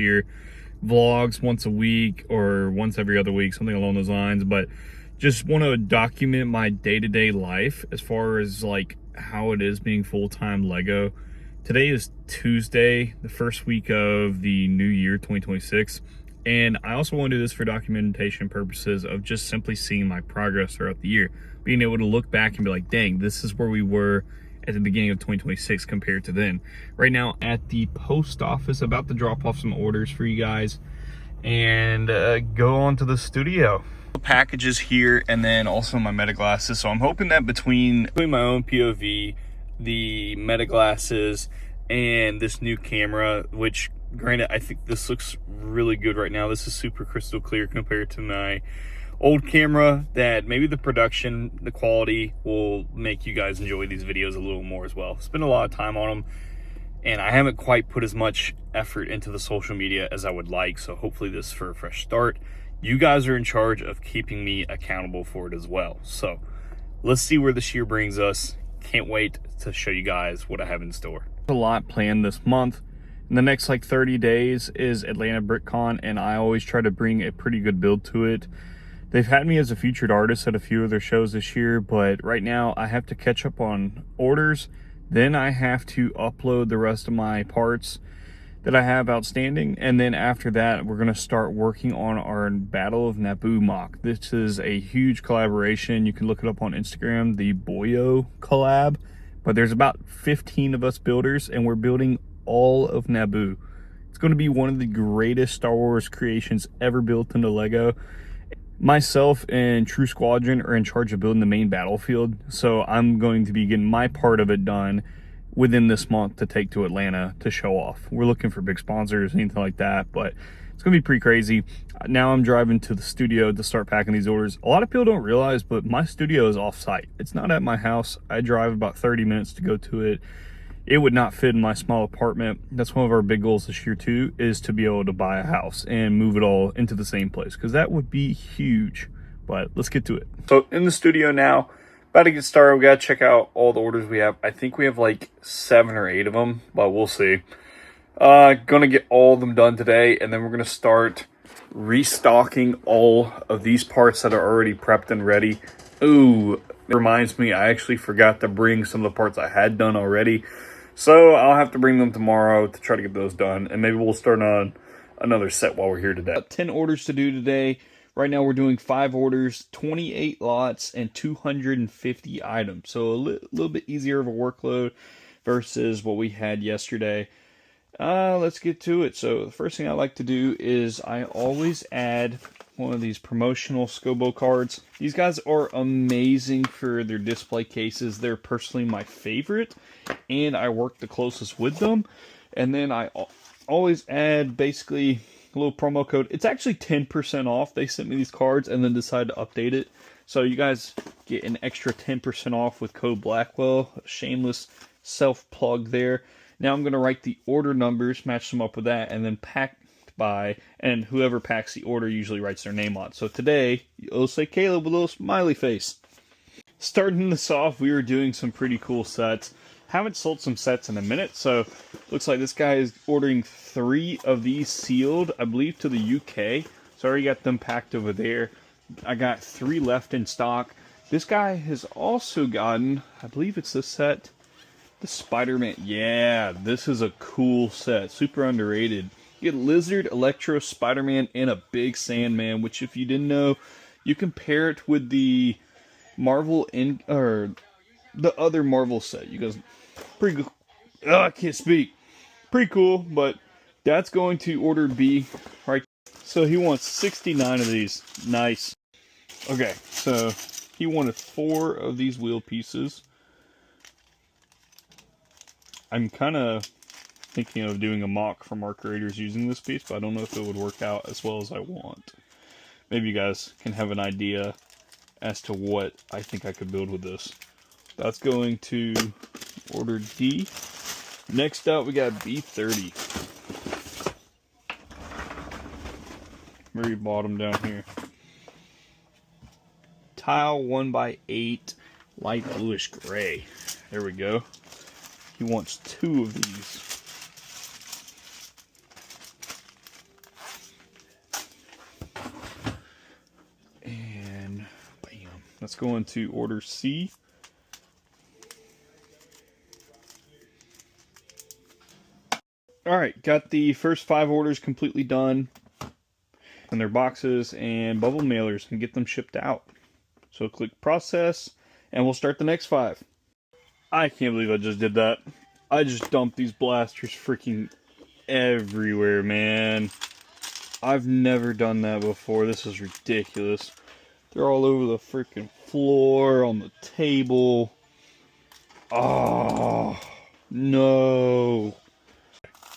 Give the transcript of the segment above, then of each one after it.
here, vlogs once a week or once every other week, something along those lines. But just want to document my day-to-day life as far as like how it is being full-time Lego. Today is Tuesday, the first week of the new year 2026, and I also want to do this for documentation purposes of just simply seeing my progress throughout the year, being able to look back and be like, dang, this is where we were at the beginning of 2026 compared to then. Right now at the post office, about to drop off some orders for you guys and go on to the studio. Packages here, and then also my meta glasses. So I'm hoping that between my own POV, the meta glasses, and this new camera, which granted I think this looks really good right now, this is super crystal clear compared to my old camera, that maybe the production, the quality will make you guys enjoy these videos a little more as well. Spent a lot of time on them, and I haven't quite put as much effort into the social media as I would like, so hopefully this is for a fresh start. You guys are in charge of keeping me accountable for it as well. So let's see where this year brings us. Can't wait to show you guys what I have in store. A lot planned this month. In the next like 30 days is Atlanta BrickCon, and I always try to bring a pretty good build to it. They've had me as a featured artist at a few of their shows this year, but right now I have to catch up on orders. Then I have to upload the rest of my parts that I have outstanding, and then after that we're going to start working on our Battle of Naboo mock. This is a huge collaboration. You can look it up on Instagram, the Boyo collab, but there's about 15 of us builders, and we're building all of Naboo. It's going to be one of the greatest Star Wars creations ever built into Lego. Myself and True Squadron are in charge of building the main battlefield, so I'm going to be getting my part of it done within this month to take to Atlanta to show off. We're looking for big sponsors, anything like that, but it's gonna be pretty crazy. Now I'm driving to the studio to start packing these orders. A lot of people don't realize, but my studio is off-site. It's not at my house. I drive about 30 minutes to go to it. It would not fit in my small apartment. That's one of our big goals this year too, is to be able to buy a house and move it all into the same place, because that would be huge. But let's get to it. So in the studio now, about to get started. We gotta check out all the orders we have. I think we have like 7 or 8 of them, but we'll see. Gonna get all of them done today, and then we're gonna start restocking all of these parts that are already prepped and ready. Ooh, it reminds me, I actually forgot to bring some of the parts I had done already, so I'll have to bring them tomorrow to try to get those done, and maybe we'll start on another set while we're here today. 10 orders to do today. Right now we're doing 5 orders, 28 lots, and 250 items. So a little bit easier of a workload versus what we had yesterday. Let's get to it. So the first thing I like to do is I always add one of these promotional Scobo cards. These guys are amazing for their display cases. They're personally my favorite, and I work the closest with them. And then I always add basically a little promo code. It's actually 10% off. They sent me these cards and then decided to update it. So you guys get an extra 10% off with code Blackwell. A shameless self-plug there. Now I'm going to write the order numbers, match them up with that, and then packed by, and whoever packs the order usually writes their name on. So today, it'll say Caleb with a little smiley face. Starting this off, we were doing some pretty cool sets. Haven't sold some sets in a minute, so looks like this guy is ordering 3 of these sealed, I believe, to the UK. So I already got them packed over there. I got 3 left in stock. This guy has also gotten, I believe it's this set, the Spider-Man. Yeah, this is a cool set, super underrated. You get Lizard, Electro, Spider-Man, and a big Sandman, which if you didn't know, you compare it with the Marvel the other Marvel set. You guys, pretty cool. Oh, I can't speak. Pretty cool, but that's going to order B, right? So he wants 69 of these. Nice. Okay, so he wanted 4 of these wheel pieces. I'm kind of thinking of doing a mock from our creators using this piece, but I don't know if it would work out as well as I want. Maybe you guys can have an idea as to what I think I could build with this. That's going to order D. Next up, we got B30. Very bottom down here. Tile 1x8, light bluish gray. There we go. He wants 2 of these. Let's go into order C. Alright, got the first 5 orders completely done in their boxes and bubble mailers and get them shipped out. So click process and we'll start the next 5. I can't believe I just did that. I just dumped these blasters freaking everywhere, man. I've never done that before. This is ridiculous. They're all over the freaking floor, on the table. Oh, no.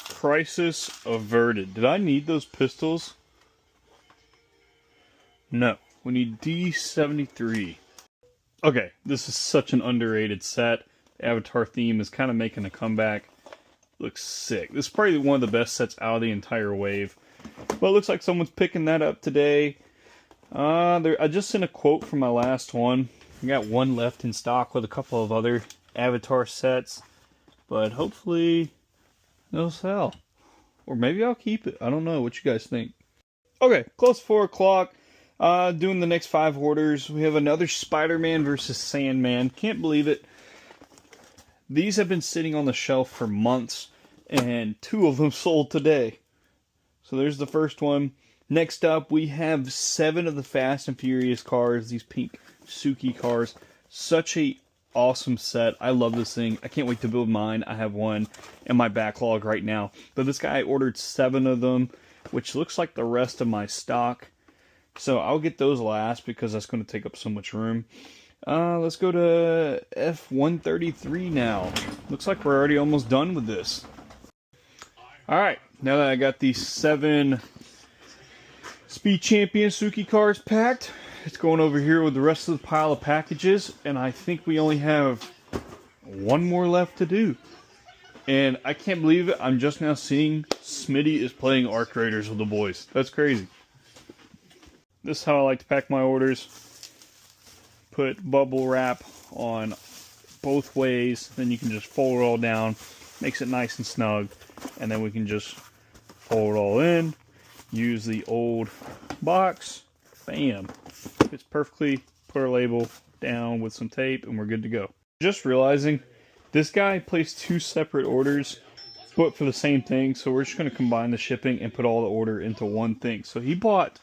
Crisis averted. Did I need those pistols? No. We need D73. Okay, this is such an underrated set. The Avatar theme is kind of making a comeback. Looks sick. This is probably one of the best sets out of the entire wave. Well, it looks like someone's picking that up today. I just sent a quote from my last one. I got one left in stock with a couple of other Avatar sets. But hopefully they'll sell. Or maybe I'll keep it. I don't know. What you guys think? Okay, close to 4 o'clock. Doing the next 5 orders. We have another Spider-Man versus Sandman. Can't believe it. These have been sitting on the shelf for months. And 2 of them sold today. So there's the first one. Next up, we have 7 of the Fast and Furious cars. These pink Suki cars. Such a awesome set. I love this thing. I can't wait to build mine. I have one in my backlog right now. But this guy ordered 7 of them, which looks like the rest of my stock. So I'll get those last because that's going to take up so much room. Let's go to F133 now. Looks like we're already almost done with this. Alright, now that I got these 7 Speed Champion Suki cars packed, it's going over here with the rest of the pile of packages, and I think we only have 1 more left to do. And I can't believe it, I'm just now seeing Smitty is playing Arc Raiders with the boys. That's crazy. This is how I like to pack my orders. Put bubble wrap on both ways, then you can just fold it all down. Makes it nice and snug, and then we can just fold it all in. Use the old box. Bam. Fits perfectly. Put our label down with some tape, and we're good to go. Just realizing, this guy placed 2 separate orders, but for the same thing, so we're just going to combine the shipping and put all the order into one thing. So he bought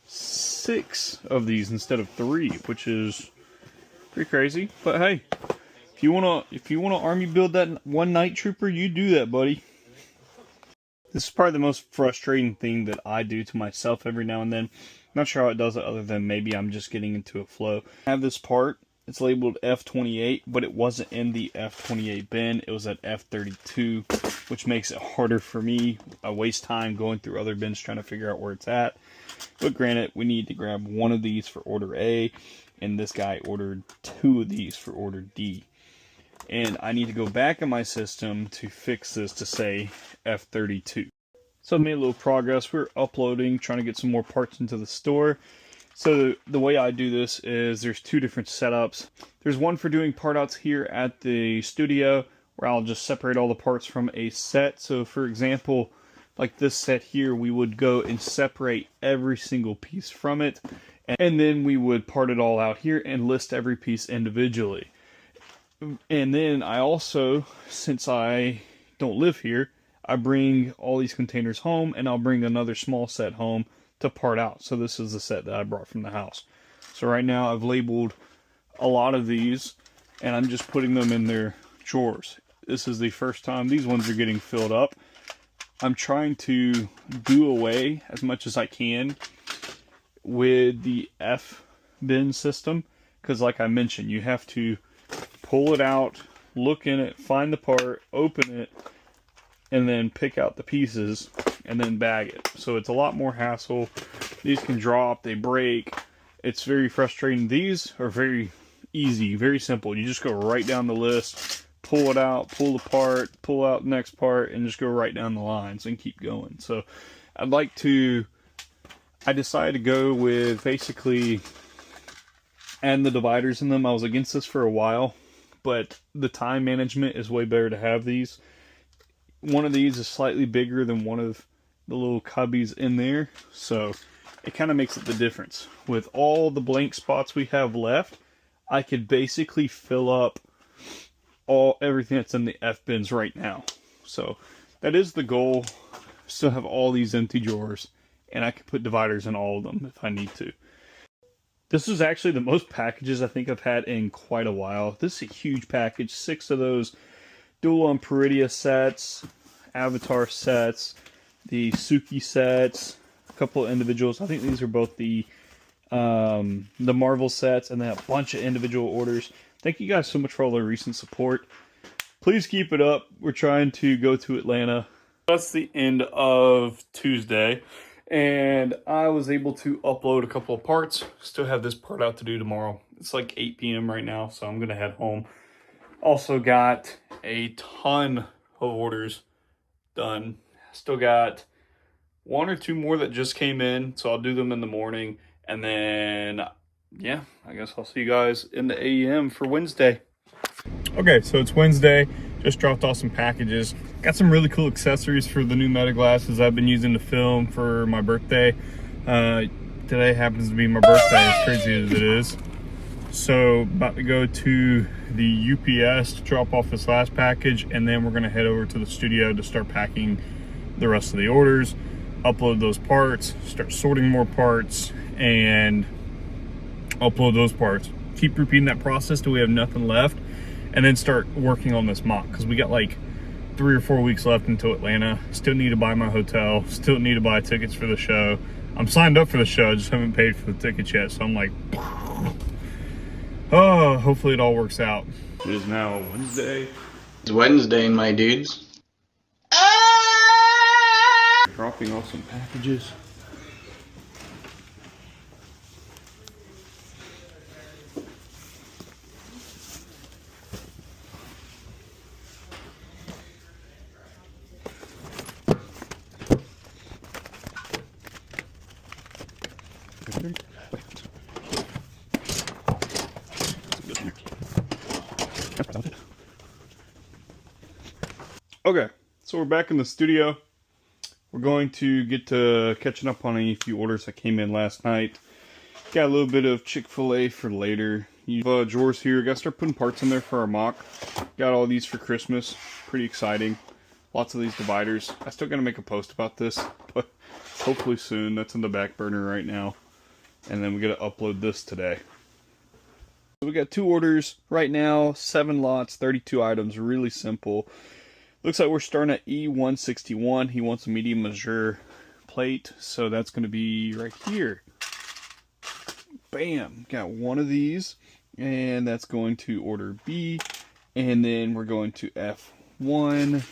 6 of these instead of 3, which is pretty crazy. But hey, if you wanna army build that one night trooper, you do that, buddy. This is probably the most frustrating thing that I do to myself every now and then. Not sure how it does it, other than maybe I'm just getting into a flow. I have this part. It's labeled F28, but it wasn't in the F28 bin. It was at F32, which makes it harder for me. I waste time going through other bins trying to figure out where it's at. But granted, we need to grab 1 of these for order A, and this guy ordered 2 of these for order D. And I need to go back in my system to fix this to say F32. So I made a little progress. We're uploading, trying to get some more parts into the store. So the way I do this is there's 2 different setups. There's one for doing part outs here at the studio, where I'll just separate all the parts from a set. So for example, like this set here, we would go and separate every single piece from it. And then we would part it all out here and list every piece individually. And then I also, since I don't live here, I bring all these containers home, and I'll bring another small set home to part out. So this is the set that I brought from the house. So right now I've labeled a lot of these, and I'm just putting them in their drawers. This is the first time these ones are getting filled up. I'm trying to do away as much as I can with the F bin system, because like I mentioned, you have to pull it out, look in it, find the part, open it, and then pick out the pieces and then bag it. So it's a lot more hassle. These can drop, they break. It's very frustrating. These are very easy, very simple. You just go right down the list, pull it out, pull the part, pull out the next part, and just go right down the lines and keep going. So I decided to go with basically adding the dividers in them. I was against this for a while, but the time management is way better to have these. One of these is slightly bigger than one of the little cubbies in there, so it kind of makes it the difference. With all the blank spots we have left, I could basically fill up everything that's in the F bins right now. So that is the goal. Still have all these empty drawers, and I can put dividers in all of them if I need to. This is actually the most packages I think I've had in quite a while. This is a huge package. 6 of those Dual Peridia sets, Avatar sets, the Suki sets, a couple of individuals. I think these are both the Marvel sets, and then a bunch of individual orders. Thank you guys so much for all the recent support. Please keep it up. We're trying to go to Atlanta. That's the end of Tuesday, and I was able to upload a couple of parts. Still have this part out to do tomorrow. It's like 8 p.m. right now, so I'm gonna head home. Also got a ton of orders done. Still got 1 or 2 more that just came in, so I'll do them in the morning, and then yeah, I guess I'll see you guys in the AM for Wednesday. Okay, so it's Wednesday. Just dropped off some packages. Got some really cool accessories for the new meta glasses I've been using to film for my birthday. Today happens to be my birthday, as crazy as it is. So about to go to the UPS to drop off this last package, and then we're gonna head over to the studio to start packing the rest of the orders, upload those parts, start sorting more parts, and upload those parts. Keep repeating that process till we have nothing left, and then start working on this mock, because we got like 3 or 4 weeks left until Atlanta. Still need to buy my hotel, still need to buy tickets for the show. I'm signed up for the show, I just haven't paid for the tickets yet, so I'm like, oh, hopefully it all works out. It is now Wednesday. It's Wednesday, my dudes. Dropping off some packages. Okay, so we're back in the studio. We're going to get to catching up on a few orders that came in last night. Got a little bit of Chick-fil-A for later. You've drawers here. Got to start putting parts in there for our mock. Got all these for Christmas. Pretty exciting. Lots of these dividers. I still got to make a post about this, but hopefully soon. That's in the back burner right now. And then we got to upload this today. So we got 2 orders right now. 7 lots, 32 items. Really simple. Looks like we're starting at E161. He wants a medium measure plate, so that's going to be right here. Bam! Got 1 of these, and that's going to order B. And then we're going to F1.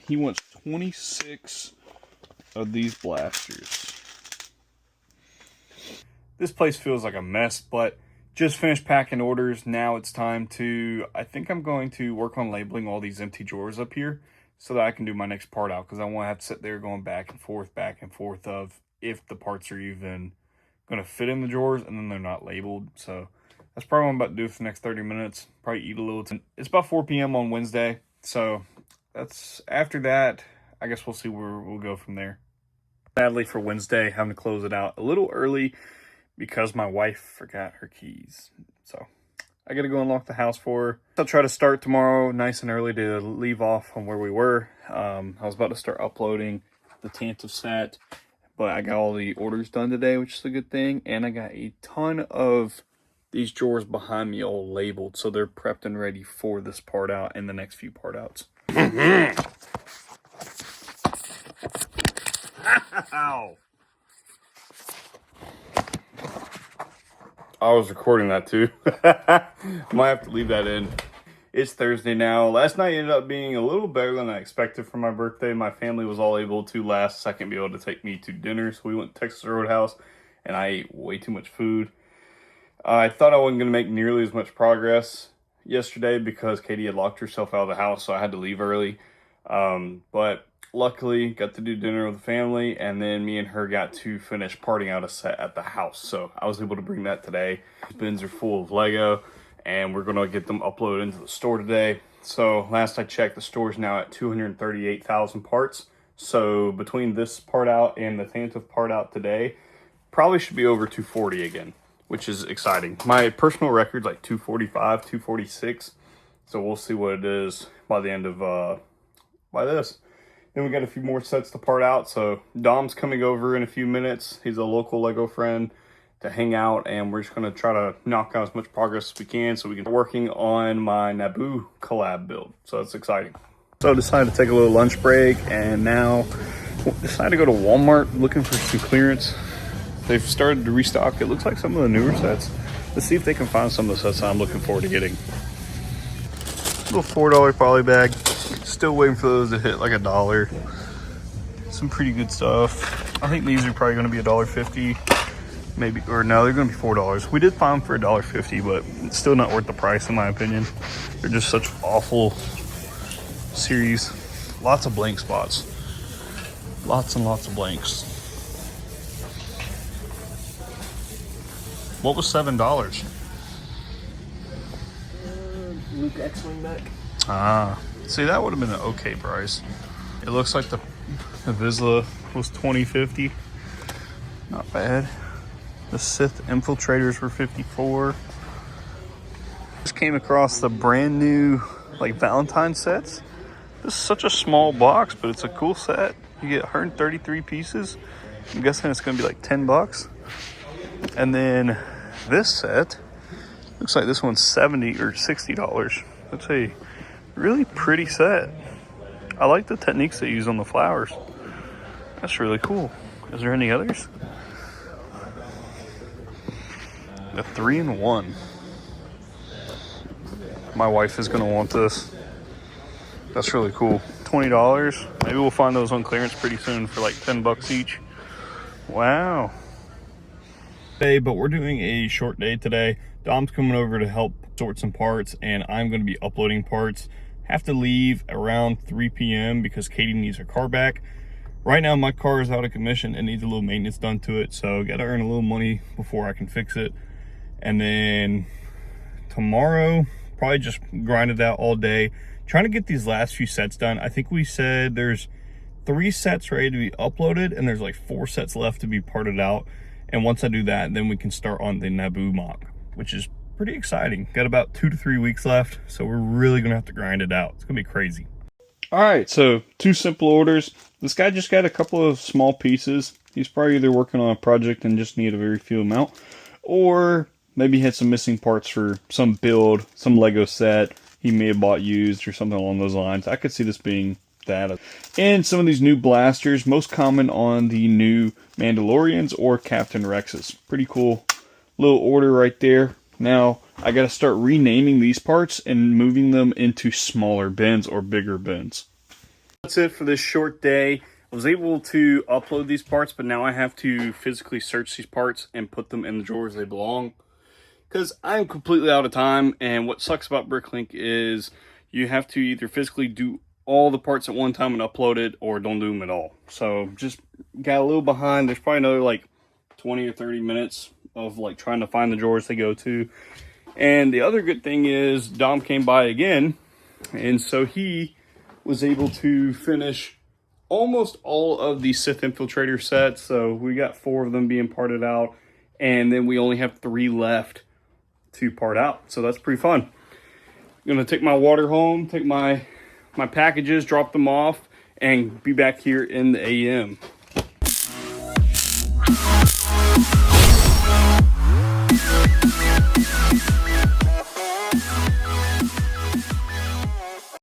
He wants 26 of these blasters. This place feels like a mess, but just finished packing orders. Now it's time to, I think I'm going to work on labeling all these empty drawers up here so that I can do my next part out, because I won't have to sit there going back and forth of if the parts are even going to fit in the drawers and then they're not labeled. So that's probably what I'm about to do for the next 30 minutes. Probably eat a little. It's about 4 p.m. on Wednesday. So that's after that. I guess we'll see where we'll go from there. Sadly for Wednesday, having to close it out a little early because my wife forgot her keys. So I got to go unlock the house for her. I'll try to start tomorrow nice and early to leave off from where we were. I was about to start uploading the Tantive set, but I got all the orders done today, which is a good thing. And I got a ton of these drawers behind me all labeled, so they're prepped and ready for this part out and the next few part outs. Ow! I was recording that too. Might have to leave that in. It's Thursday now. Last night ended up being a little better than I expected for my birthday. My family was all able to last second be able to take me to dinner. So we went to Texas Roadhouse and I ate way too much food. I thought I wasn't going to make nearly as much progress yesterday because Katie had locked herself out of the house, so I had to leave early. But luckily, got to do dinner with the family, and then me and her got to finish parting out a set at the house. So I was able to bring that today. These bins are full of Lego, and we're going to get them uploaded into the store today. So last I checked, the store's now at 238,000 parts. So between this part out and the Tantive part out today, probably should be over 240 again, which is exciting. My personal record's like 245, 246. So we'll see what it is by the end of by this. Then we got a few more sets to part out. So Dom's coming over in a few minutes. He's a local Lego friend to hang out, and we're just gonna try to knock out as much progress as we can so we can working on my Naboo collab build. So it's exciting. So I decided to take a little lunch break, and now decided to go to Walmart looking for some clearance. They've started to restock. It looks like some of the newer sets. Let's see if they can find some of the sets I'm looking forward to getting. Little $4 poly bag. Still waiting for those to hit like $1. Some pretty good stuff. I think these are probably going to be $1.50. Maybe, or no, they're going to be $4. We did find them for $1.50, but it's still not worth the price in my opinion. They're just such awful series. Lots of blank spots. Lots and lots of blanks. What was $7? Luke X-Wing back. Ah, see, that would have been an okay price. It looks like the Vizsla was $20.50. Not bad. The Sith Infiltrators were $54. Just came across the brand new like Valentine sets. This is such a small box, but it's a cool set. You get 133 pieces. I'm guessing it's gonna be like $10. And then this set looks like this one's $70 or $60. That's a really pretty set. I like the techniques they use on the flowers. That's really cool. Is there any others? The 3-in-1. My wife is gonna want this. That's really cool. $20. Maybe we'll find those on clearance pretty soon for like $10 each. Wow. Hey, but we're doing a short day today. Dom's coming over to help sort some parts, and I'm going to be uploading parts. Have to leave around 3 p.m. because Katie needs her car back. Right now my car is out of commission and needs a little maintenance done to it, so got to earn a little money before I can fix it. And then tomorrow, probably just grind it out all day, trying to get these last few sets done. I think we said there's 3 sets ready to be uploaded, and there's like 4 sets left to be parted out. And once I do that, then we can start on the Naboo mock, which is pretty exciting. Got about 2 to 3 weeks left, so we're really gonna have to grind it out. It's gonna be crazy. All right, so 2 simple orders. This guy just got a couple of small pieces. He's probably either working on a project and just need a very few amount, or maybe he had some missing parts for some build, some Lego set he may have bought used or something along those lines. I could see this being that. And some of these new blasters, most common on the new Mandalorians or Captain Rexes. Pretty cool little order right there. Now I got to start renaming these parts and moving them into smaller bins or bigger bins. That's it for this short day. I was able to upload these parts, but now I have to physically search these parts and put them in the drawers they belong, because I'm completely out of time. And what sucks about Bricklink is you have to either physically do all the parts at one time and upload it, or don't do them at all. So just got a little behind. There's probably another like 20 or 30 minutes of like trying to find the drawers they go to. And the other good thing is Dom came by again, and so he was able to finish almost all of the Sith Infiltrator sets. So we got 4 of them being parted out, and then we only have 3 left to part out. So that's pretty fun. I'm gonna take my water home, take my packages, drop them off, and be back here in the AM.